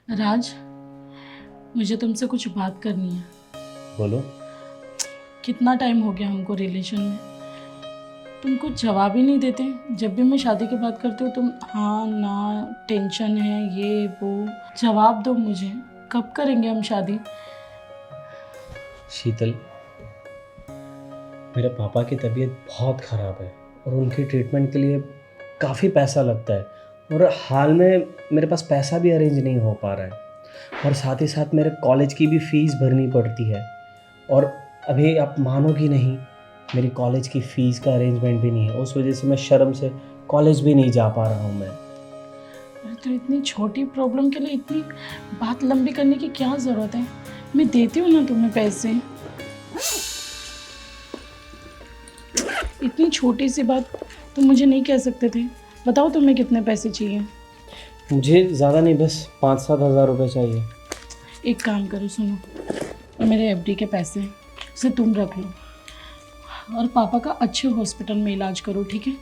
राज, मुझे तुमसे कुछ बात करनी है। बोलो। कितना टाइम हो गया हमको रिलेशन में, तुम कुछ जवाब ही नहीं देते। जब भी मैं शादी की बात करती हूँ तुम हाँ ना, टेंशन है, ये वो। जवाब दो मुझे, कब करेंगे हम शादी? शीतल, मेरे पापा की तबीयत बहुत ख़राब है और उनकी ट्रीटमेंट के लिए काफ़ी पैसा लगता है, और हाल में मेरे पास पैसा भी अरेंज नहीं हो पा रहा है, और साथ ही साथ मेरे कॉलेज की भी फ़ीस भरनी पड़ती है। और अभी आप मानोगी नहीं, मेरी कॉलेज की फ़ीस का अरेंजमेंट भी नहीं है। उस वजह से मैं शर्म से कॉलेज भी नहीं जा पा रहा हूँ मैं। अरे तो इतनी छोटी प्रॉब्लम के लिए इतनी बात लंबी करने की क्या ज़रूरत है? मैं देती हूँ ना तुम्हें पैसे। इतनी छोटी सी बात तुम मुझे नहीं कह सकते थे? बताओ तुम्हें कितने पैसे चाहिए? मुझे ज़्यादा नहीं, बस 5-7 हज़ार रुपये चाहिए। एक काम करो, सुनो, ये मेरे एफडी के पैसे हैं, उसे तुम रख लो और पापा का अच्छे हॉस्पिटल में इलाज करो, ठीक है?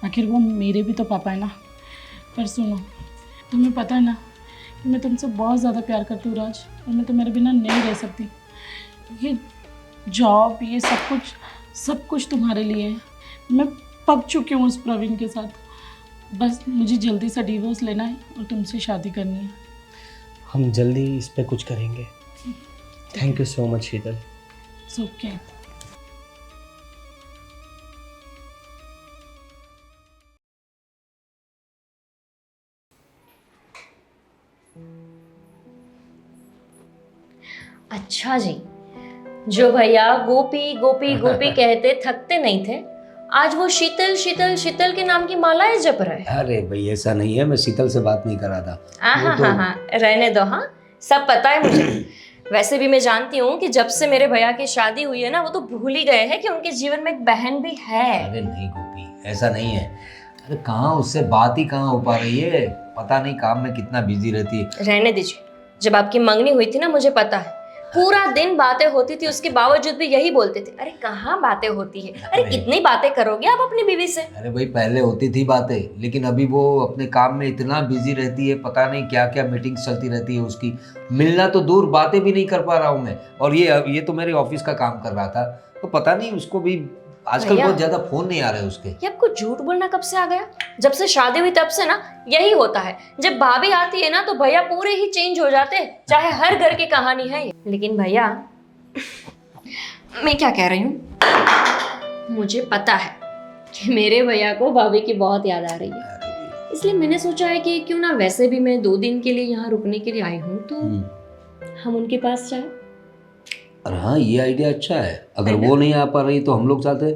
आखिर वो मेरे भी तो पापा है ना। पर सुनो, तुम्हें पता है ना कि मैं तुमसे बहुत ज़्यादा प्यार करती हूँ राज, और मैं तुम्हारे बिना नहीं रह सकती। ये जॉब, ये सब कुछ तुम्हारे लिए है। मैं पक चुकी हूँ उस प्रवीण के साथ। बस मुझे जल्दी से डिवोर्स लेना है और तुमसे शादी करनी है। हम जल्दी इस पे कुछ करेंगे। Thank you so much Sheetal. It's okay. अच्छा जी, जो भैया गोपी गोपी गोपी कहते थकते नहीं थे, आज वो शीतल शीतल शीतल के नाम की मालाएं जप रहे हैं। अरे भाई ऐसा नहीं है, मैं शीतल से बात नहीं कर रहा था। हाँ हाँ हाँ, रहने दो। हाँ, सब पता है मुझे। वैसे भी मैं जानती हूँ कि जब से मेरे भैया की शादी हुई है ना, वो तो भूल ही गए हैं कि उनके जीवन में एक बहन भी है। अरे नहीं गोपी, ऐसा नहीं है। अरे कहाँ, उससे बात ही कहाँ हो पा रही है, पता नहीं काम में कितना बिजी रहती है। रहने दीजिए, जब आपकी मंगनी हुई थी ना, मुझे पता है पूरा दिन बातें होती थी, उसके बावजूद भी यही बोलते थे, अरे कहाँ बातें होती है, अरे कितनी बातें करोगे आप अपनी बीवी से। अरे भाई पहले होती थी बातें, लेकिन अभी वो अपने काम में इतना बिजी रहती है, पता नहीं क्या क्या मीटिंग्स चलती रहती है उसकी। मिलना तो दूर, बातें भी नहीं कर पा रहा हूँ मैं। और ये तो मेरे ऑफिस का काम कर रहा था, तो पता नहीं उसको भी आजकल भैया, बहुत ज्यादा फोन नहीं आ रहे उसके। ये आपको झूठ बोलना कब से आ गया? जब से शादी हुई तब से ना यही होता है, जब भाभी आती है ना तो भैया पूरे ही चेंज हो जाते हैं, चाहे हर घर की कहानी है ये। लेकिन भैया, मैं क्या कह रही हूँ, मुझे पता है कि मेरे भैया को भाभी की बहुत याद आ रही है, इसलिए मैंने सोचा है कि क्यों ना, वैसे भी मैं 2 दिन के लिए यहाँ रुकने के लिए आई हूँ, तो हम उनके पास जाए। और हाँ, ये आइडिया अच्छा है। अगर वो नहीं आ पा रही तो हम लोग चाहते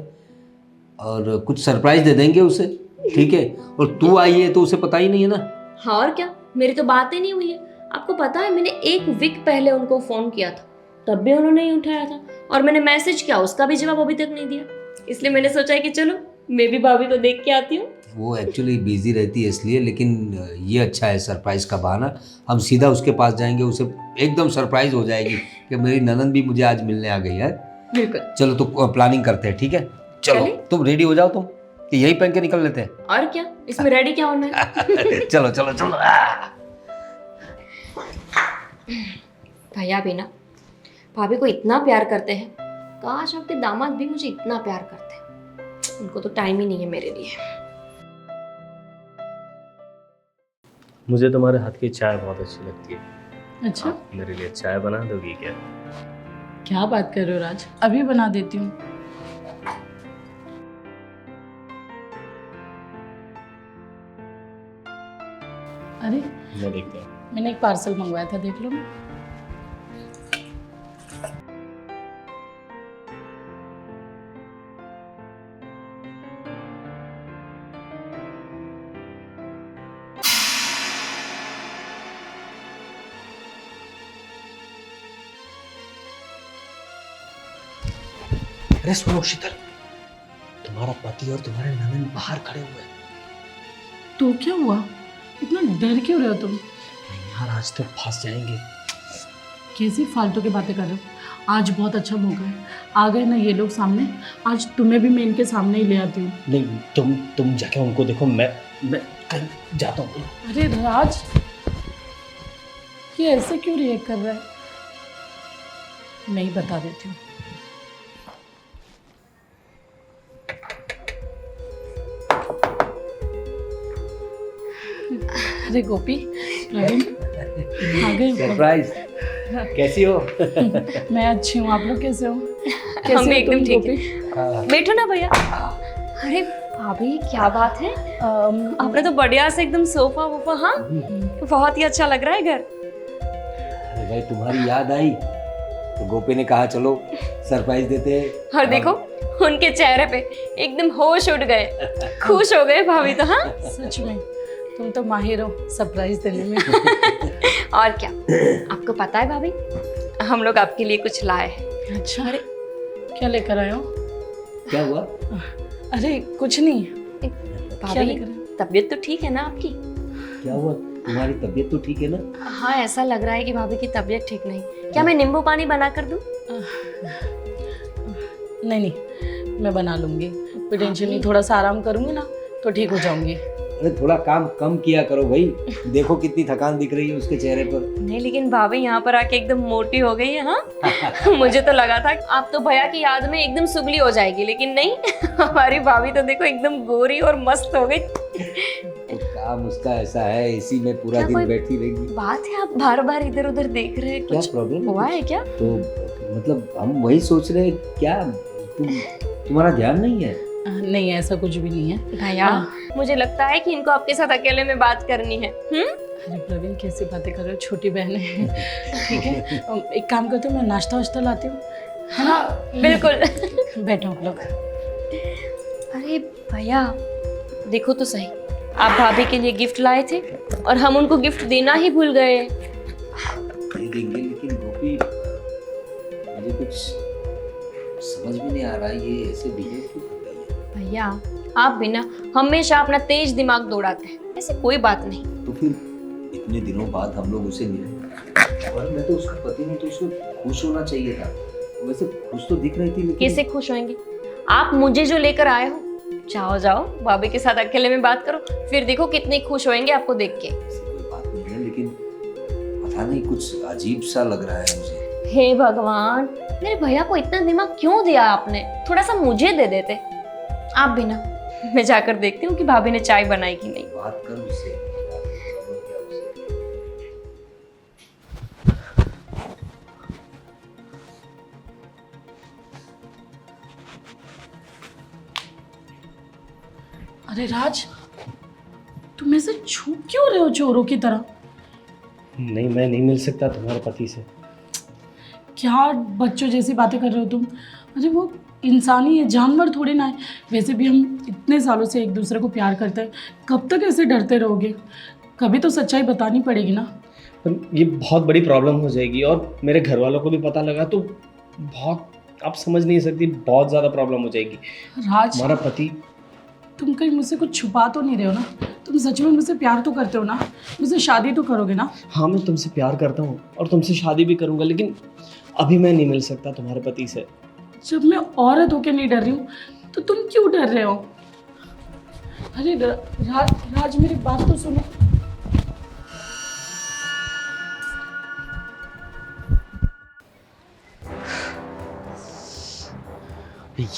और कुछ सरप्राइज दे देंगे उसे, ठीक है? और तू आई है तो उसे पता ही नहीं है ना। हाँ और क्या, मेरी तो बात ही नहीं हुई है। आपको पता है, मैंने 1 वीक पहले उनको फोन किया था, तब भी उन्होंने नहीं उठाया था, और मैंने मैसेज किया, उसका भी जवाब अभी तक नहीं दिया। इसलिए मैंने सोचा है कि चलो मैं भी भाभी को देख के आती हूँ। वो एक्चुअली बिजी रहती है इसलिए, लेकिन ये अच्छा है सरप्राइज का बहाना। हम सीधा उसके पास जाएंगे, उसे एकदम सरप्राइज हो जाएगी कि मेरी ननद भी मुझे आज मिलने आ गई है। बिल्कुल। चलो तो प्लानिंग करते हैं, ठीक है? चलो चलें? तुम रेडी हो जाओ, तुम कि यही पहन के निकल लेते हैं। और क्या, इसमें रेडी क्या होना है? चलो चलो चलो। भैया भी ना भाभी को इतना प्यार करते हैं, काश आपके दामाद भी मुझे इतना प्यार करते हैं। उनको तो टाइम ही नहीं है मेरे लिए। मुझे तुम्हारे हाथ की चाय बहुत अच्छी लगती है। अच्छा, आप मेरे लिए चाय बना दोगी क्या? क्या बात कर रहे हो राज? अभी बना देती हूँ। अरे, मैं देखता हूँ। मैंने एक पार्सल मंगवाया था, देख लो ना। अरे सुनो शीतल, तुम्हारा पति और तुम्हारे ननद बाहर खड़े हुए हैं। तो क्या हुआ? इतना डर क्यों रहे हो तुम? नहीं यार, आज तो फंस जाएंगे। कैसी फालतू की बातें कर रहे हो? आज बहुत अच्छा मौका है, आ गए ना ये लोग सामने, आज तुम्हें भी मैं इनके सामने ही ले आती हूँ। नहीं, तुम जाके उनको देखो, मैं कहीं जाता हूँ। अरे राज, ये ऐसे क्यों रिएक्ट कर रहा है? मैं ही बता देती हूँ। अरे गोपी, प्रवीण आ गए। सरप्राइज, कैसी हो? मैं अच्छी हूँ, आप लोग कैसे हो? हम भी एकदम ठीक है। है। बैठो ना भैया। अरे भाभी क्या बात है, आपने तो बढ़िया से एकदम सोफा वोफा, हाँ बहुत ही अच्छा लग रहा है घर। अरे भाई तुम्हारी याद आई तो गोपी ने कहा चलो सरप्राइज देते हैं। और देखो उनके चेहरे पे एकदम होश उड़ गए, खुश हो गए भाभी तो। हाँ सच में तुम तो माहिर हो सरप्राइज देने में। और क्या, आपको पता है भाभी, हम लोग आपके लिए कुछ लाए हैं। अच्छा, अरे क्या लेकर आए हो? क्या हुआ? अरे कुछ नहीं। क्या भाभी लेकर आए? तबीयत तो ठीक है ना आपकी? क्या हुआ? तुम्हारी तबीयत तो ठीक है ना? हाँ ऐसा लग रहा है कि भाभी की तबीयत ठीक नहीं। क्या मैं नींबू पानी बना कर दूं? नहीं नहीं, मैं बना लूंगी, कोई टेंशन नहीं। थोड़ा सा आराम करूंगी ना तो ठीक हो जाऊंगी। अरे थोड़ा काम कम किया करो भाई, देखो कितनी थकान दिख रही है उसके चेहरे पर। नहीं लेकिन भाभी यहाँ पर आके एकदम मोटी हो गई है। हाँ मुझे तो लगा था कि आप तो भैया की याद में एकदम सुगली हो जाएगी, लेकिन नहीं हमारी भाभी तो देखो एकदम गोरी और मस्त हो गई। तो काम उसका ऐसा है, इसी में पूरा क्या दिन कोई बैठी रहेगी। बात है, आप बार बार इधर उधर देख रहे हैं, क्या कुछ प्रॉब्लम हुआ है क्या? तो मतलब हम वही सोच रहे हैं, क्या तुम्हारा ध्यान नहीं है? नहीं ऐसा कुछ भी नहीं है भैया। मुझे लगता है कि इनको आपके साथ अकेले में बात करनी है। अरे प्रवीण कैसी बातें कर रहे हो, छोटी बहन है। ठीक है, एक काम करते हो, मैं नाश्ता वाश्ता लाती हूँ, है ना? बिल्कुल। बैठो आप लोग। अरे भैया देखो तो सही, आप भाभी के लिए गिफ्ट लाए थे और हम उनको गिफ्ट देना ही भूल गए। दे देंगे, लेकिन गोपी मुझे कुछ समझ में नहीं आ रहा, ये ऐसे बिहेव क्यों कर रही है? भैया आप भी ना हमेशा अपना तेज दिमाग दौड़ाते हैं, ऐसे कोई बात नहीं। तो फिर इतने दिनों बाद हम लोग उसे मिले और मैं तो उसका पति नहीं, तो उसको खुश होना चाहिए था। वैसे खुश तो दिख रही थी, लेकिन कैसे खुश होंगे? आप मुझे जो लेकर आए हो, जाओ जाओ भाभी के साथ अकेले में बात करो, फिर देखो कितने खुश होंगे आपको देख के। ऐसी कोई बात नहीं है, लेकिन पता नहीं कुछ अजीब सा लग रहा है मुझे। हे भगवान, मेरे भैया को इतना दिमाग क्यों दिया आपने? थोड़ा सा मुझे दे देते। आप भी ना, मैं जाकर देखती हूँ कि भाभी ने चाय बनाई कि नहीं। बात कर उससे। अरे राज, तुम ऐसे छुप क्यों रहे हो चोरों की तरह? नहीं, मैं नहीं मिल सकता तुम्हारे पति से। क्या बच्चों जैसी बातें कर रहे हो तुम? अरे वो इंसान ही है, जानवर थोड़ी ना है। वैसे भी हम इतने सालों से एक दूसरे को प्यार करते हैं, कब तक ऐसे डरते रहोगे? कभी तो सच्चाई बतानी पड़ेगी ना। पर ये बहुत बड़ी प्रॉब्लम हो जाएगी, और मेरे घर वालों को भी पता लगा तो बहुत, आप समझ नहीं सकती, बहुत ज़्यादा प्रॉब्लम हो जाएगी। राज, हमारा पति। तुम कहीं मुझसे कुछ छुपा तो नहीं रहे हो ना? तुम सच में मुझसे प्यार तो करते हो ना? मुझसे शादी तो करोगे ना? हाँ, मैं तुमसे प्यार करता हूँ और तुमसे शादी भी करूँगा, लेकिन अभी मैं नहीं मिल सकता तुम्हारे पति से। जब मैं औरत होके नहीं डर रही हूँ तो तुम क्यों डर रहे हो? अरे राज, मेरी बात तो सुनो।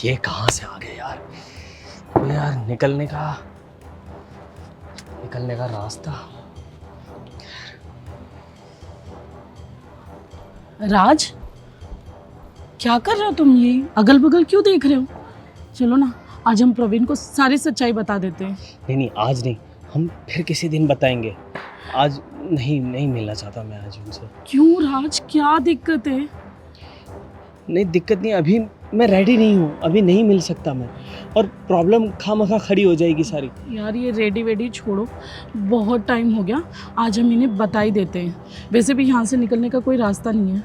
ये कहाँ से आ गए यार? अबे यार, निकलने का रास्ता। राज, क्या कर रहे हो तुम? ये अगल बगल क्यों देख रहे हो? चलो ना, आज हम प्रवीण को सारी सच्चाई बता देते हैं। नहीं, आज नहीं, हम फिर किसी दिन बताएंगे। आज नहीं मिलना चाहता मैं आज उनसे। क्यों राज, क्या दिक्कत है? नहीं, दिक्कत नहीं, अभी मैं रेडी नहीं हूँ, अभी नहीं मिल सकता मैं, और प्रॉब्लम खामखा खड़ी हो जाएगी सारी। यार ये रेडी वेडी छोड़ो, बहुत टाइम हो गया, आज हम इन्हें बता ही देते हैं। वैसे भी यहाँ से निकलने का कोई रास्ता नहीं है।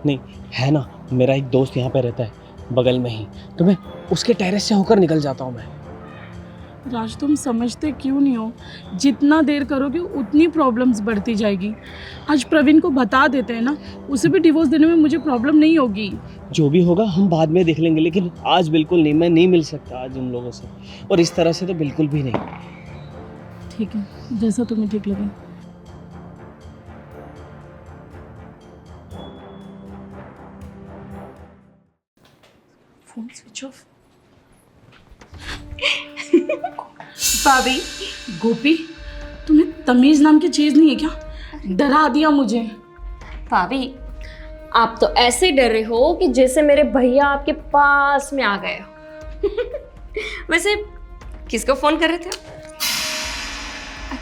नहीं है ना, मेरा एक दोस्त यहाँ पे रहता है बगल में ही, तो मैं उसके टेरेस से होकर निकल जाता हूँ मैं। राज तुम समझते क्यों नहीं हो? जितना देर करोगे उतनी प्रॉब्लम्स बढ़ती जाएगी। आज प्रवीण को बता देते हैं ना, उसे भी डिवोर्स देने में मुझे प्रॉब्लम नहीं होगी। जो भी होगा हम बाद में देख लेंगे, लेकिन आज बिल्कुल नहीं, मैं नहीं मिल सकता आज उन लोगों से, और इस तरह से तो बिल्कुल भी नहीं। ठीक है, जैसा तुम्हें ठीक लगे। Phone switch off. भाभी गोपी, तुम्हें तमीज नाम की चीज नहीं है क्या? डरा दिया मुझे। भाभी आप तो ऐसे डर रहे हो कि जैसे मेरे भैया आपके पास में आ गए हो। वैसे किसको फोन कर रहे थे आप?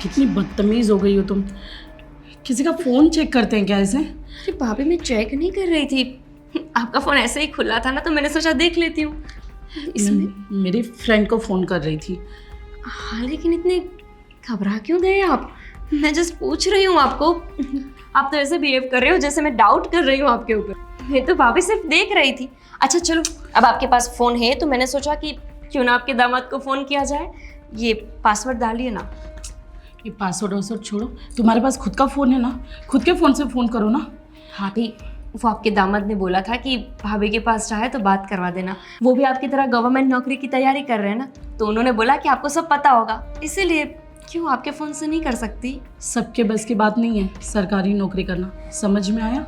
कितनी बदतमीज हो गई हो तुम। किसी का फोन चेक करते हैं क्या ऐसे? अरे भाभी मैं चेक नहीं कर रही थी, आपका फोन ऐसे ही खुला था ना तो मैंने सोचा देख लेती हूँ इसमें। मेरी फ्रेंड को फोन कर रही थी। हाँ लेकिन इतने घबरा क्यों गए आप? मैं जस्ट पूछ रही हूँ आपको। आप तो ऐसे बिहेव कर रहे हो जैसे मैं डाउट कर रही हूँ आपके ऊपर। मैं तो भाभी सिर्फ देख रही थी। अच्छा चलो, अब आपके पास फ़ोन है तो मैंने सोचा कि क्यों ना आपके दामाद को फ़ोन किया जाए। ये पासवर्ड डालिए ना। ये पासवर्ड वासवर्ड छोड़ो, तुम्हारे पास खुद का फ़ोन है ना, खुद के फ़ोन से फ़ोन करो ना। भाभी वो आपके दामाद ने बोला था कि भाभी के पास चाहे तो बात करवा देना। वो भी आपकी तरह गवर्नमेंट नौकरी की तैयारी कर रहे हैं ना, तो उन्होंने बोला कि आपको सब पता होगा, इसीलिए क्यों आपके फ़ोन से नहीं कर सकती? सबके बस की बात नहीं है सरकारी नौकरी करना, समझ में आया?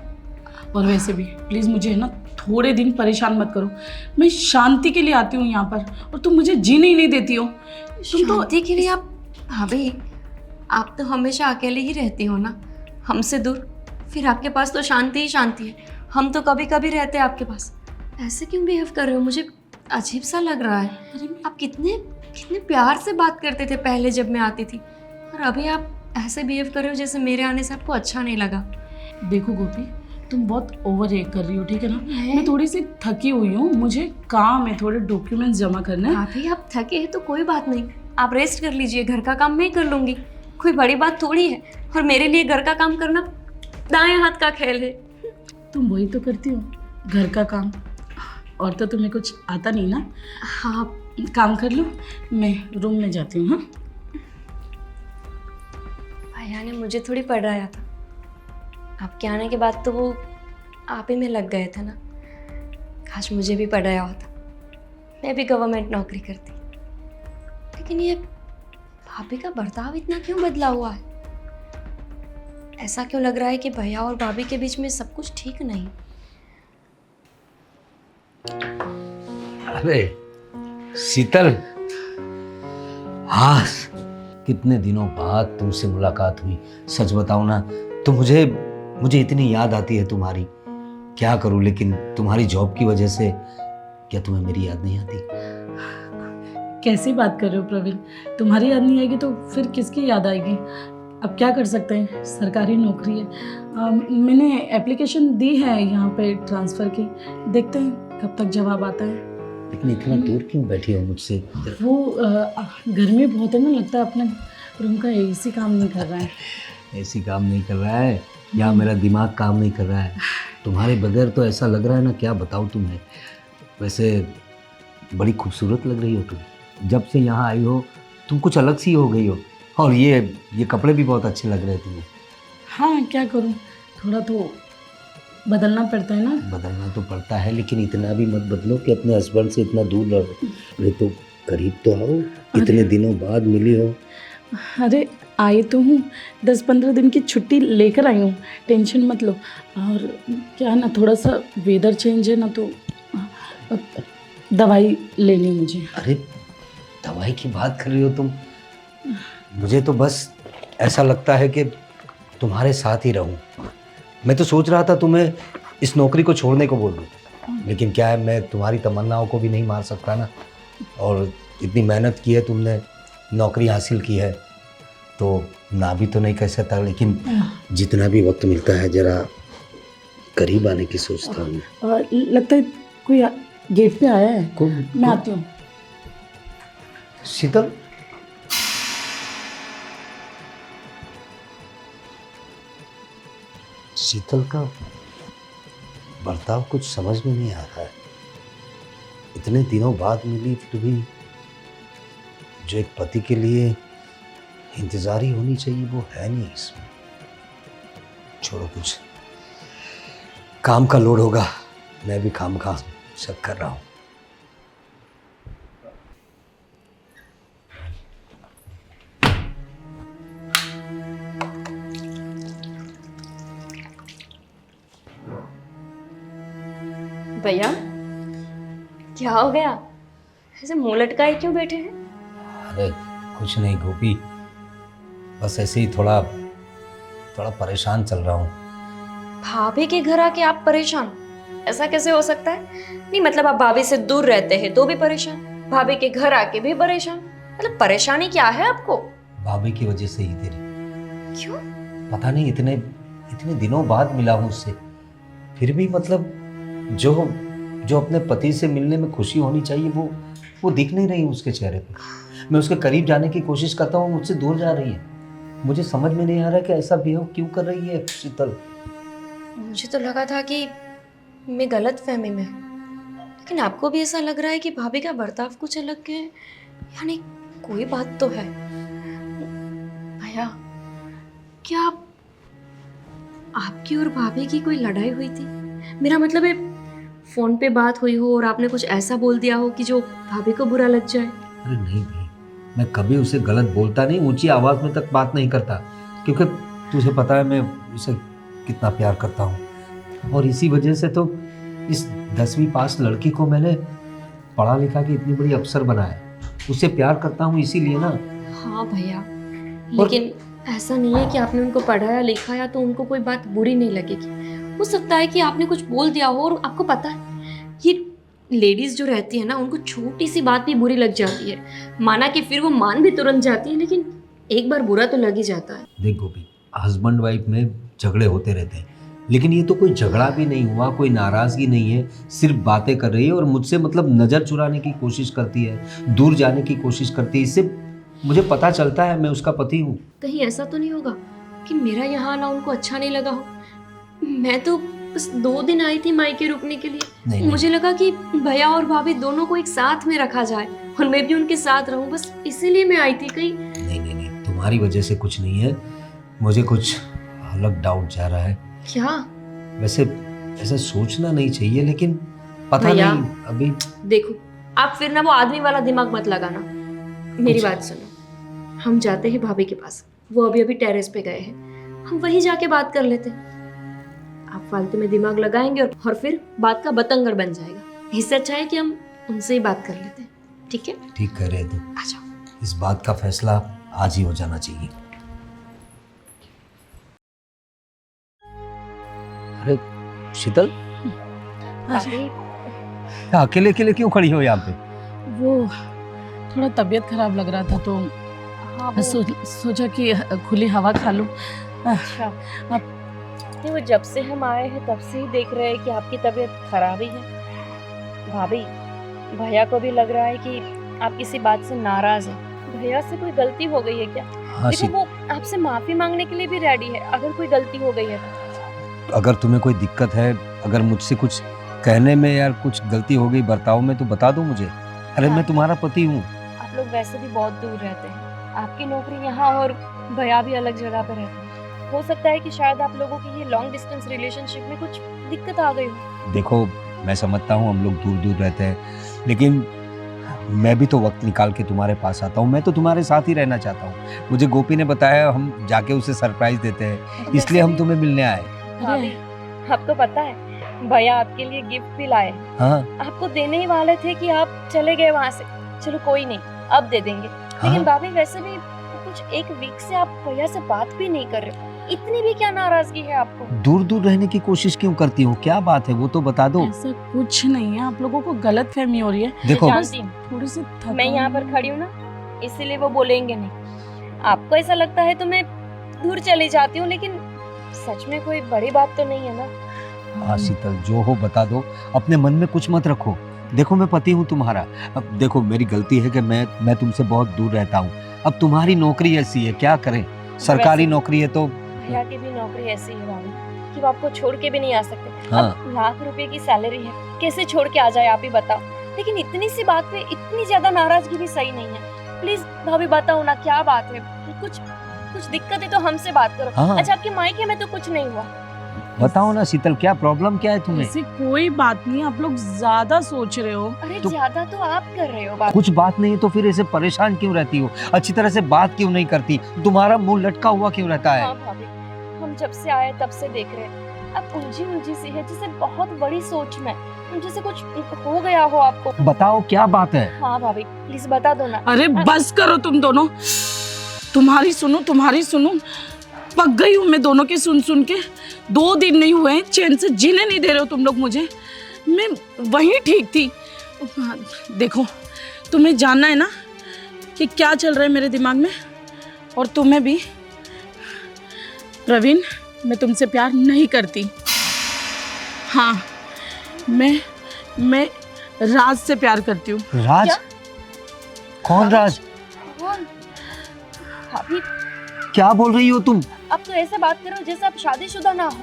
और वैसे भी प्लीज़ मुझे है ना थोड़े दिन परेशान मत करो। मैं शांति के लिए आती हूँ यहाँ पर और तुम मुझे जीने ही नहीं देती हो। तुम तो शांति के लिए आप? भाभी आप तो हमेशा अकेले ही रहती हो ना, हमसे दूर। फिर आपके पास तो शांति ही शांति है। हम तो कभी कभी रहते हैं आपके पास। ऐसे क्यों बिहेव कर रहे हो? मुझे अजीब सा लग रहा है। आप कितने कितने प्यार से बात करते थे पहले जब मैं आती थी, और अभी आप ऐसे बिहेव कर रहे हो जैसे मेरे आने से आपको अच्छा नहीं लगा। देखो गोपी, तुम बहुत ओवर रिएक्ट कर रही हो, ठीक है ना? मैं? मैं थोड़ी सी थकी हुई हूँ, मुझे काम है, थोड़े डॉक्यूमेंट्स जमा करने हैं। भाभी आप थके हैं तो कोई बात नहीं, आप रेस्ट कर लीजिए, घर का काम मैं कर लूँगी। कोई बड़ी बात थोड़ी है, और मेरे लिए घर का काम करना दाएं हाथ का खेल है। तुम वही तो करती हो, घर का काम, और तो तुम्हें कुछ आता नहीं ना। हाँ काम कर लो, मैं रूम में जाती हूँ। हाँ, भैया ने मुझे थोड़ी पढ़ाया था। आपके आने के बाद तो वो आप ही में लग गए थे ना। काश मुझे भी पढ़ाया होता, मैं भी गवर्नमेंट नौकरी करती। लेकिन ये भाभी का बर्ताव इतना क्यों बदला हुआ है? ऐसा क्यों लग रहा है कि भैया और भाभी के बीच में सब कुछ ठीक नहीं? अरे शीतल, हाँ कितने दिनों बाद तुमसे मुलाकात हुई। सच बताऊं ना तो मुझे इतनी याद आती है तुम्हारी, क्या करूं। लेकिन तुम्हारी जॉब की वजह से क्या तुम्हें मेरी याद नहीं आती? कैसी बात कर रहे हो प्रवीण? तुम्हारी याद नहीं आएगी तो फिर किसकी याद आएगी? अब क्या कर सकते हैं, सरकारी नौकरी है। मैंने एप्लीकेशन दी है यहाँ पे ट्रांसफ़र की, देखते हैं कब तक जवाब आता है। लेकिन इतना दूर क्यों बैठी हो मुझसे? वो गर्मी बहुत है ना, लगता है अपने रूम का एसी काम नहीं कर रहा है। ऐसी काम नहीं कर रहा है या मेरा दिमाग काम नहीं कर रहा है? तुम्हारे बगैर तो ऐसा लग रहा है ना, क्या बताऊँ तुम्हें। वैसे बड़ी खूबसूरत लग रही हो तुम, जब से यहाँ आई हो तुम कुछ अलग सी हो गई हो। और ये कपड़े भी बहुत अच्छे लग रहे हैं तुम्हें। हाँ क्या करूँ, थोड़ा तो बदलना पड़ता है ना। बदलना तो पड़ता है, लेकिन इतना भी मत बदलो कि अपने हस्बैंड से इतना दूर रहो। अरे तो करीब तो आओ, इतने दिनों बाद मिली हो। अरे आई तो हूँ, 10-15 दिन की छुट्टी लेकर आई हूँ, टेंशन मत लो। और क्या है ना, थोड़ा सा वेदर चेंज है ना, तो दवाई लेनी मुझे। अरे दवाई की बात कर रही हो तुम? मुझे तो बस ऐसा लगता है कि तुम्हारे साथ ही रहूं। मैं तो सोच रहा था तुम्हें इस नौकरी को छोड़ने को बोल दूं, लेकिन क्या है, मैं तुम्हारी तमन्नाओं को भी नहीं मार सकता ना। और इतनी मेहनत की है तुमने, नौकरी हासिल की है, तो ना भी तो नहीं कह सकता। लेकिन जितना भी वक्त मिलता है जरा करीब आने की सोचता हूँ। लगता है कोई गेट पे आया है, मैं आती हूँ। शीतल, शीतल का बर्ताव कुछ समझ में नहीं आ रहा है। इतने दिनों बाद मिली फिर भी जो एक पति के लिए इंतज़ारी होनी चाहिए वो है नहीं इसमें। छोड़ो, कुछ काम का लोड होगा, मैं भी काम का सब कर रहा हूँ। भैया क्या हो गया? ऐसे मुंह लटकाए क्यों बैठे हैं? अरे कुछ नहीं गोपी, बस ऐसे ही थोड़ा थोड़ा परेशान चल रहा हूँ। भाभी के घर आके आप परेशान? ऐसा कैसे हो सकता है? नहीं मतलब आप भाभी से दूर रहते हैं तो भी परेशान, भाभी के घर आके भी परेशान, मतलब परेशानी क्या है आपको? भाभी की वजह से ही तेरी। क्यों? पता नहीं, इतने इतने दिनों बाद मिला हूँ उससे, फिर भी मतलब जो जो अपने पति से मिलने में खुशी होनी चाहिए वो दिख नहीं रही उसके चेहरे पे। मैं उसके करीब जाने की कोशिश करता हूँ, मुझसे दूर जा रही है। मुझे समझ में नहीं आ रहा कि ऐसा बिहेव क्यों कर रही है शीतल। मुझे तो लगा था कि मैं गलत फहमी में हूँ, लेकिन आपको भी ऐसा लग रहा है कि भाभी का बर्ताव कुछ अलग है, यानी कोई बात तो है। भैया, क्या आपकी और भाभी की कोई लड़ाई हुई थी? मेरा मतलब है फोन पे बात हुई हो और आपने कुछ ऐसा बोल दिया हो कि जो भाभी को बुरा लग जाए। अरे नहीं भाई, मैं कभी उसे गलत बोलता नहीं, ऊंची आवाज में तक बात नहीं करता, क्योंकि तुझे पता है मैं उसे कितना प्यार करता हूँ। और इसी वजह से तो इस 10वीं पास लड़की को मैंने पढ़ा लिखा के इतनी बड़ी अफसर बनाया। उससे प्यार करता हूँ इसीलिए ना। हाँ भैया, लेकिन ऐसा नहीं है कि आपने उनको पढ़ाया लिखाया तो उनको कोई बात बुरी नहीं लगेगी। हो सकता है कि आपने कुछ बोल दिया हो, और आपको पता है ये लेडीज जो रहती है ना, उनको छोटी सी बात भी बुरी लग जाती है। माना कि फिर वो मान भी तुरंत जाती है, लेकिन एक बार बुरा तो लग ही जाता है। देख गोपी, हस्बैंड वाइफ में झगड़े होते रहते हैं, लेकिन ये तो कोई झगड़ा भी नहीं हुआ, कोई नाराजगी नहीं है, सिर्फ बातें कर रही है और मुझसे मतलब नज़र चुराने की कोशिश करती है, दूर जाने की कोशिश करती है। इससे मुझे पता चलता है मैं उसका पति हूँ। कहीं ऐसा तो नहीं होगा कि मेरा यहाँ आना उनको अच्छा नहीं लगा हो? मैं तो बस 2 दिन आई थी मायके रुकने के लिए। नहीं, मुझे लगा कि भैया और भाभी दोनों को एक साथ में रखा जाए और मैं भी उनके साथ रहूं, बस इसीलिए मैं आई थी। कहीं नहीं, तुम्हारी वजह से कुछ नहीं है, मुझे कुछ अलग डाउट जा रहा है। क्या? वैसे ऐसा सोचना नहीं चाहिए, लेकिन पता भैया, नहीं अभी। देखो, आप फिर ना वो आदमी वाला दिमाग मत लगाना। मेरी बात सुनो, हम जाते हैं भाभी के पास, वो अभी अभी टेरेस पे गए हैं, हम वहीं जाके बात कर लेते हैं। आप फालतू में दिमाग लगाएंगे और फिर बात का बतंगड़ बन जाएगा। इससे अच्छा है कि हम उनसे ही बात कर लेते हैं, ठीक है? ठीक कह रहे तुम, आ जाओ। इस बात का फैसला आज ही हो जाना चाहिए। अरे शीतल, क्या अकेले अकेले क्यों खड़ी हो यहाँ पे? वो थोड़ा तबीयत खराब लग रहा था तो हाँ, सोचा कि खुली हवा खा लूं। अच्छा। नहीं, वो जब से हम आए हैं तब से ही देख रहे हैं कि आपकी तबीयत खराब ही है। भाभी, भैया को भी लग रहा है कि आप किसी बात से नाराज हैं। भैया से कोई गलती हो गई है क्या? हाँ देखो, वो आपसे माफी मांगने के लिए भी रेडी है अगर कोई गलती हो गई है तो। अगर तुम्हें कोई दिक्कत है, अगर मुझसे कुछ कहने में या कुछ गलती हो गई बर्ताव में, तो बता दो मुझे। अरे मैं तुम्हारा पति हूँ। आप लोग वैसे भी बहुत दूर रहते हैं, आपकी नौकरी यहाँ और भैया भी अलग जगह पे रहते हैं। हो सकता है कि शायद आप लोगों की ये लॉन्ग डिस्टेंस रिलेशनशिप में कुछ दिक्कत आ गई हो। देखो, मैं समझता हूँ हम लोग दूर दूर रहते हैं, लेकिन मैं भी तो वक्त निकाल के तुम्हारे पास आता हूँ। मैं तो तुम्हारे साथ ही रहना चाहता हूँ। मुझे गोपी ने बताया हम जाके उसे सरप्राइज देते हैं, इसलिए हम तुम्हें मिलने आए। भाभी, आपको पता है भैया आपके लिए गिफ्ट भी लाए। हाँ आपको देने ही वाले थे कि आप चले गए वहाँ से। चलो कोई नहीं, अब दे देंगे। लेकिन भाभी, वैसे भी कुछ 1 वीक से आप भैया से बात भी नहीं कर रहे, इतनी भी क्या नाराजगी है आपको? दूर दूर रहने की कोशिश क्यों करती हो? क्या बात है वो तो बता दो। ऐसा कुछ नहीं है, आप लोगों को गलत फहमी हो रही है। देखो, जानती हूँ, थोड़ी सी मैं यहाँ पर खड़ी हूँ ना, इसीलिए वो बोलेंगे नहीं। आपको ऐसा लगता है तो मैं दूर चली जाती हूँ, लेकिन सच में कोई बड़ी बात तो नहीं है ना। हाँ शीतल, जो हो बता दो, अपने मन में कुछ मत रखो। देखो, मैं पति हूँ तुम्हारा। अब देखो, मेरी गलती है कि मैं तुमसे बहुत दूर रहता हूँ। अब तुम्हारी नौकरी ऐसी है, क्या करें, सरकारी नौकरी है तो। भैया की भी नौकरी ऐसी है भाभी कि वो आपको छोड़ के भी नहीं आ सकते। हाँ। अब लाख रुपए की सैलरी है, कैसे छोड़ के आ जाए आप ही बताओ। लेकिन इतनी सी बात पे इतनी ज्यादा नाराजगी भी सही नहीं है। प्लीज भाभी बताओ ना, क्या बात है? कुछ दिक्कत है तो हमसे बात करो। हाँ। अच्छा, आपके मायके में तो कुछ नहीं हुआ? बताओ ना शीतल, क्या प्रॉब्लम क्या है तुम्हें? ऐसी कोई बात नहीं, आप लोग ज्यादा सोच रहे हो। अरे तो- ज्यादा तो आप कर रहे हो बात। कुछ बात नहीं तो फिर ऐसे परेशान क्यों रहती हो? अच्छी तरह से बात क्यों नहीं करती? तुम्हारा मुंह लटका हुआ क्यों रहता है? हाँ भाभी, हम जब से आए तब से देख रहे हैं आप उलझी उलझी सी है, जैसे बहुत बड़ी सोच में, जैसे कुछ हो गया हो आपको। बताओ क्या बात है। हाँ भाभी प्लीज बता दो ना। अरे बस करो तुम दोनों, तुम्हारी सुनो, पक गई हूँ मैं दोनों की सुन सुन के। 2 दिन नहीं हुए हैं, चैन से जीने नहीं दे रहे हो तुम लोग मुझे। मैं वहीं ठीक थी। देखो, तुम्हें जानना है ना कि क्या चल रहा है मेरे दिमाग में, और तुम्हें भी। प्रवीण, मैं तुमसे प्यार नहीं करती। हाँ, मैं राज से प्यार करती हूँ। राज? क्या? कौन राज? कौन? भाभी क्या बोल रही हो तुम? अब तो ऐसे बात करो जैसे आप शादीशुदा ना हो।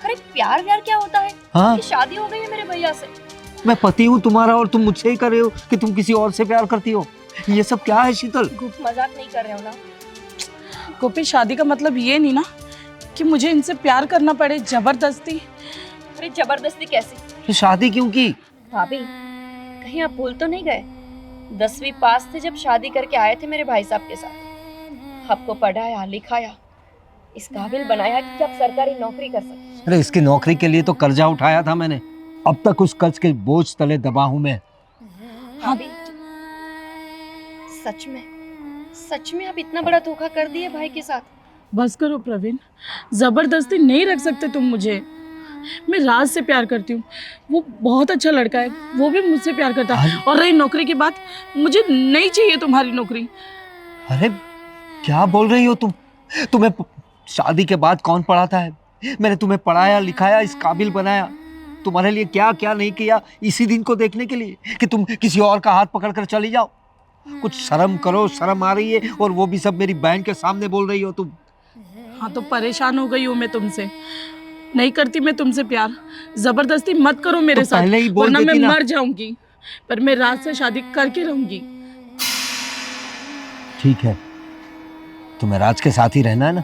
अरे प्यार क्या होता है? हाँ? कि शादी हो गई है मेरे भैया से। मैं पति हूँ तुम्हारा और तुम मुझसे ही कर रहे हो कि तुम किसी और से प्यार करती हो। ये सब क्या है शीतल? मजाक नहीं कर रहे हो ना? गोपी, शादी का मतलब ये नहीं ना कि मुझे इनसे प्यार करना पड़े जबरदस्ती। अरे जबरदस्ती कैसी? ये शादी क्यों की? भाभी कहीं आप भूल तो नहीं गए? 10वीं पास थे जब शादी करके आए थे मेरे भाई साहब के साथ। आपको पढ़ाया लिखाया, इस काबिल बनाया कि आप सरकारी नौकरी कर सके। अरे इसकी नौकरी के लिए तो कर्जा उठाया था मैंने। अब तक उस कर्ज के बोझ तले दबा हूं मैं। भाभी सच में आप इतना बड़ा धोखा कर दिए भाई के साथ? बस करो प्रवीण, जबरदस्ती नहीं रख सकते तुम मुझे। मैं राज से प्यार करती हूँ, वो बहुत अच्छा लड़का है, वो भी मुझसे प्यार करता है। और रही नौकरी की बात, मुझे नहीं चाहिए तुम्हारी नौकरी। अरे क्या बोल रही हो तुम? तुम्हें शादी के बाद कौन पढ़ाता है? मैंने तुम्हें पढ़ाया लिखाया, इस काबिल बनाया। तुम्हारे लिए क्या क्या नहीं किया इसी दिन को देखने के लिए कि तुम किसी और का हाथ पकड़कर चली जाओ। कुछ शर्म करो, शर्म आ रही है, और वो भी सब मेरी बहन के सामने बोल रही हो तुम। हाँ तो परेशान हो गई हूँ मैं तुमसे, नहीं करती मैं तुमसे प्यार। जबरदस्ती मत करो मेरे तो साथ, पहले ही बोल वरना मैं देती ना। मर जाऊंगी। पर मैं राज से शादी करके रहूंगी। ठीक है, तुम्हें राज के साथ ही रहना है ना,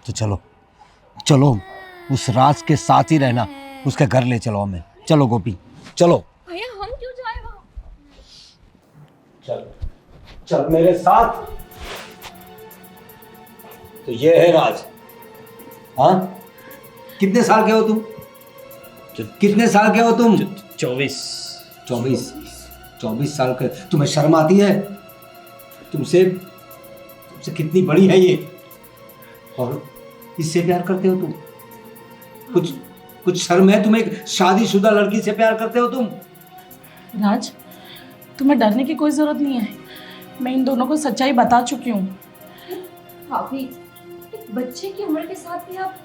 तो चलो उस राज के साथ ही रहना। उसके घर ले चलो हमें। चलो गोपी चलो। भैया हम क्यों जाए वहाँ? चल मेरे साथ। तो ये है राज। हाँ, कितने साल के हो तुम? कितने साल के हो तुम? 24 साल के। तुम्हें शर्म आती है? तुमसे कितनी बड़ी है ये, और इससे प्यार करते हो तुम? कुछ शर्म है तुम्हें? शादीशुदा लड़की से प्यार करते हो तुम? राज, तुम्हें डरने की कोई जरूरत नहीं है। मैं इन दोनों को सच्चाई बता चुकी हूँ। भाभी एक बच्चे की उम्र के साथ भी आप,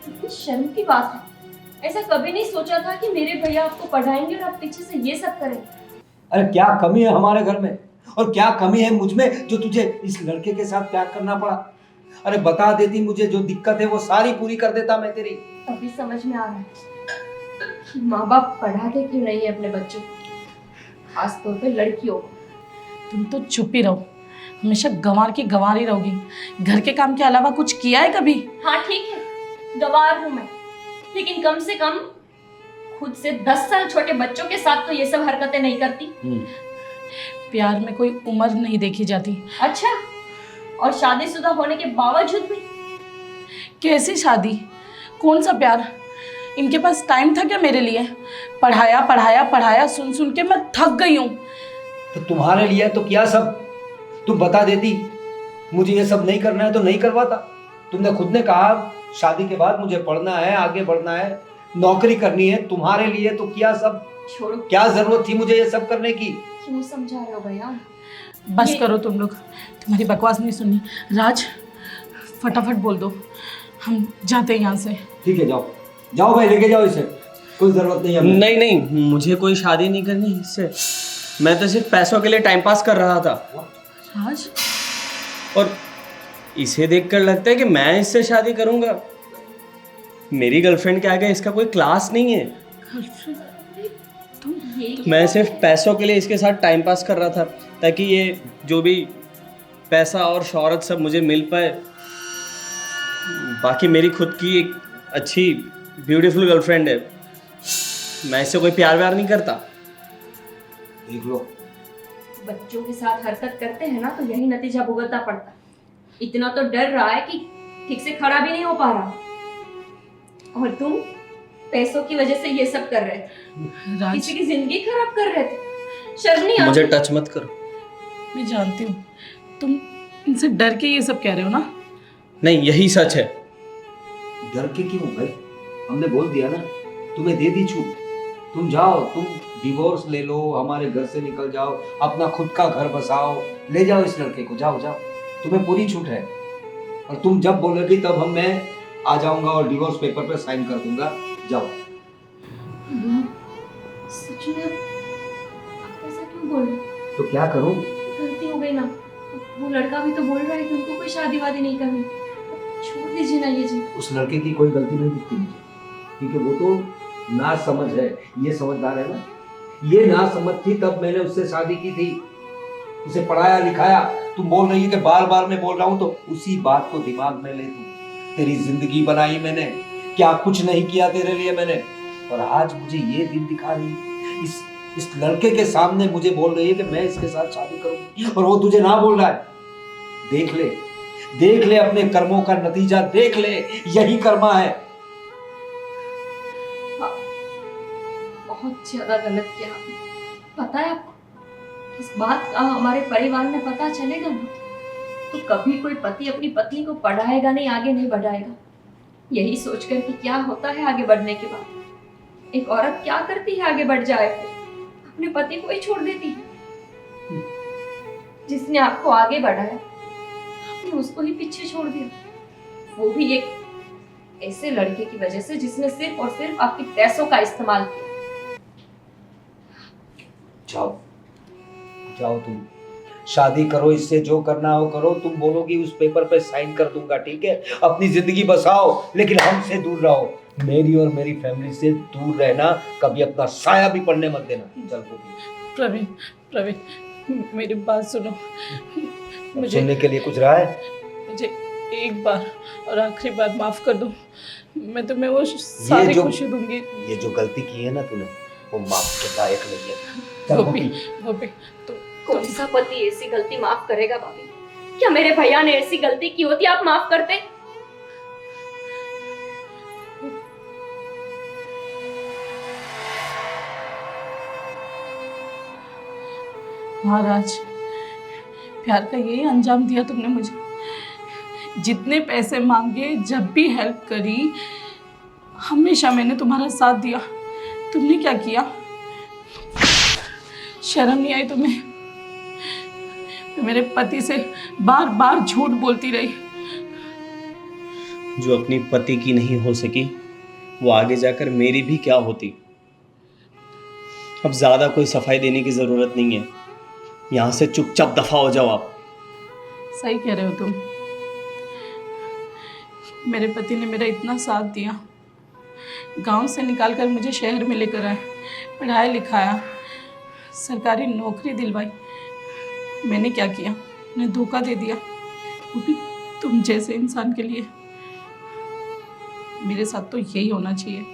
कितनी शर्म की बात है। ऐसा कभी नहीं सोचा था कि मेरे भैया आपको पढ़ाएंगे और आप पीछे से ये सब करें। अरे क्या कमी है हमारे घर में, और क्या कमी है मुझ में जो तुझे इस लड़के के साथ प्यार करना पड़ा? अरे बता देती, मुझे जो दिक्कत है वो सारी पूरी कर देता मैं तेरी। अभी समझ में आ रहा है कि माँ बाप पढ़ाते क्यों नहीं है अपने बच्चों को, खासतौर पे लड़कियों को। तुम तो चुप ही रहो, हमेशा गंवार की गंवार ही रहोगी। घर के काम के अलावा कुछ किया है कभी? हाँ ठीक है, गंवार हूँ मैं, लेकिन कम से कम खुद से 10 साल छोटे बच्चों के साथ तो ये सब हरकतें नहीं करती। प्यार में कोई उम्र नहीं देखी जाती। अच्छा, और शादीशुदा होने के बावजूद भी? कैसी शादी, कौन सा प्यार? इनके पास टाइम था क्या मेरे लिए? पढ़ाया पढ़ाया पढ़ाया, सुन सुन के मैं थक गई हूँ। तो तुम्हारे लिए तो क्या सब? तुम बता देती, मुझे ये सब नहीं करना है तो नहीं करवाता। तुमने खुद ने कहा शादी के बाद मुझे पढ़ना है, आगे बढ़ना है, नौकरी करनी है। तुम्हारे लिए तो किया सब। छोड़ो, क्या जरूरत थी मुझे ये सब करने की? क्यों समझा रहे हो भैया? बस करो तुम लोग, तुम्हारी बकवास नहीं सुननी। राज, फटाफट बोल दो, हम जाते हैं यहाँ से। ठीक है, जाओ भाई, लेके जाओ इसे, कोई जरूरत नहीं है। नहीं, मुझे कोई शादी नहीं करनी इससे। मैं तो सिर्फ पैसों के लिए टाइम पास कर रहा था। राज, और इसे देखकर लगता है कि मैं इससे शादी करूंगा। मेरी गर्लफ्रेंड के आगे इसका कोई क्लास नहीं है। मैं सिर्फ पैसों के लिए इसके साथ टाइम पास कर रहा था, ताकि ये जो भी पैसा और शोहरत सब मुझे मिल पाए। बाकी मेरी खुद की एक अच्छी ब्यूटीफुल गर्लफ्रेंड है, मैं इससे कोई प्यार व्यार नहीं करता। देख लो, बच्चों के साथ हरकत करते हैं ना तो यही नतीजा भुगतना पड़ता। इतना तो डर रहा है कि ठीक से खड़ा भी नहीं हो पा रहा। और तुम पैसों की वजह से ये सब कर रहे थे, राज, किसी की जिंदगी खराब कर रहे थे। शर्म नहीं मुझे आती? टच मत करो। मैं जानती हूँ तुम इनसे डर के ये सब कह रहे हो ना। नहीं, यही सच है। डर के क्यों भाई? हमने बोल दिया ना, तुम्हें दे दी छूट। तुम जाओ, तुम डिवोर्स ले लो, हमारे घर से निकल जाओ, अपना खुद का घर बसाओ, ले जाओ इस लड़के को, जाओ जाओ, तुम्हें पूरी छूट है। और तुम जब बोलोगी तब मैं आ जाऊंगा और डिवोर्स पेपर पे साइन कर दूंगा। जाओ। सच में आप ऐसा क्यों बोल रहे हो? तो क्या करूं? गलती हो गई ना। वो लड़का भी तो बोल रहा है कि उनको कोई शादी वादी नहीं करनी। छोड़ दीजिए ना ये जी। उस लड़के की कोई गलती नहीं दिखती मुझे, क्योंकि वो तो ना समझ है। ये समझदार है ना, ये ना समझ थी तब मैंने उससे शादी की थी, उसे पढ़ाया लिखाया। तुम बोल रही है कि बार बार मैं बोल रहा हूँ, तो उसी बात को दिमाग में ले तू। तेरी जिंदगी बनाई मैंने, क्या कुछ नहीं किया तेरे लिए मैंने, और आज मुझे ये दिन दिखा रही है। इस लड़के के सामने मुझे बोल रही है कि मैं इसके साथ शादी करूंगी, और वो तुझे ना बोल रहा है। देख ले, देख ले अपने कर्मों का नतीजा, देख ले, यही कर्मा है। बहुत ज्यादा गलत किया आपने। पता है आपको, इस बात का हमारे परिवार में पता चलेगा ना, तो कभी कोई पति अपनी पत्नी को पढ़ाएगा नहीं, आगे नहीं बढ़ाएगा। यही सोचकर कि क्या होता है आगे बढ़ने के बाद। एक औरत क्या करती है आगे बढ़ जाए, फिर अपने पति को ही छोड़ देती है। जिसने आपको आगे बढ़ाया, आपने उसको ही पीछे छोड़ दिया, वो भी एक ऐसे लड़के की वजह से जिसने सिर्फ और सिर्फ आपके पैसों का इस्तेमाल किया। जाओ जाओ, तुम शादी करो, इससे जो करना हो करो। तुम बोलोगी उस पेपर पे साइन कर दूंगा, ठीक है? अपनी जिंदगी बसाओ, लेकिन हमसे दूर रहो। मेरी और मेरी फैमिली से दूर रहना, कभी अपना साया भी पड़ने मत देना। चल प्रवीण, प्रवीण मेरी बात सुनो। मुझे सुनने के लिए कुछ रहा है? मुझे एक बार और आखिरी बार माफ कर दो। मैं तुम्हें वो सारी खुशी दूंगी। ये जो गलती की है ना तूने, वो माफ के लायक नहीं है। चल गोपी, गोपी तुम कौन सा पति ऐसी गलती माफ करेगा भाभी? क्या मेरे भैया ने ऐसी गलती की होती आप माफ करते? हाँ राज, प्यार का यही अंजाम दिया तुमने मुझे। जितने पैसे मांगे, जब भी हेल्प करी, हमेशा मैंने तुम्हारा साथ दिया। तुमने क्या किया? शर्म नहीं आई तुम्हें? मैं मेरे पति से बार बार झूठ बोलती रही। जो अपनी पति की नहीं हो सकी, वो आगे जाकर मेरी भी क्या होती। अब ज़्यादा कोई सफाई देने की ज़रूरत नहीं है। यहाँ से चुपचाप दफा हो जाओ आप। सही कह रहे हो तुम। मेरे पति ने मेरा इतना साथ दिया, गांव से निकालकर मुझे शहर में लेकर आए, पढ़ाया लिखाया, सरकारी नौकरी दिलवाई। मैंने क्या किया? उन्हें धोखा दे दिया, वो भी तुम जैसे इंसान के लिए। मेरे साथ तो यही होना चाहिए।